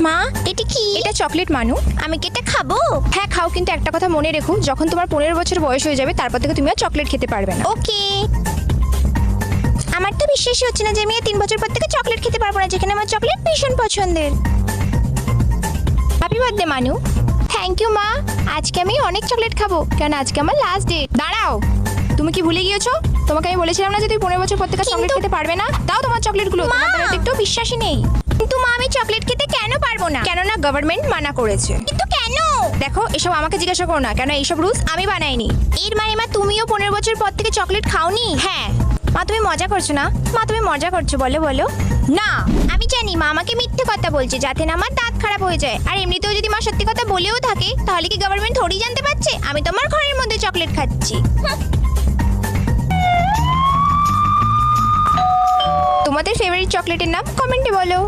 মা এটা কি? এটা চকলেট মানু। আমি কি এটা খাবো? হ্যাঁ খাও, কিন্তু একটা কথা মনে রেখো, যখন তোমার 15 বছর বয়স হয়ে যাবে তারপর থেকে তুমি আর চকলেট খেতে পারবে না। ওকে। আমার তো বিশ্বাসই হচ্ছে না যে আমি 3 বছর পর থেকে চকলেট খেতে পারবো না, যেখানে আমার চকলেট ভীষণ পছন্দের। হ্যাপি বার্থডে মানু। থ্যাংক ইউ মা। আজকে আমি অনেক চকলেট খাবো, কারণ আজকে আমার লাস্ট ডে। দাঁড়াও, তুমি কি ভুলে গিয়েছো? তোমাকে আমি বলেছিলাম না যে তুমি 15 বছর পর থেকে চকলেট খেতে পারবে না? দাও তোমার চকলেটগুলো, তোমার দ্বারা তো একটু বিশ্বাসই নেই। কিন্তু মা আমি চকলেট খেতে কেন পারবো না? কেননা গভর্নমেন্ট মানা করেছে। কিন্তু কেন? দেখো, এসব আমাকে জিজ্ঞাসা করো না, কেন এইসব রুলস আমি বানাইনি। এর মানে মা তুমিও 15 বছর পর থেকে চকলেট খাওনি? হ্যাঁ। মা তুমি মজা করছো না? মা তুমি মজা করছো, বলো বলো। না, আমি জানি মা আমাকে মিথ্যে কথা বলছে যাতে না আমার দাঁত খারাপ হয়ে যায়। আর এমনিতেও যদি মা সত্যি কথা বলেও থাকে, তাহলে কি গভর্নমেন্ট থোড়ি জানতে পারছে আমি তোমার ঘরের মধ্যে চকলেট খাচ্ছি? তোমাদের ফেভারিট চকলেটের নাম কমেন্টে বলো।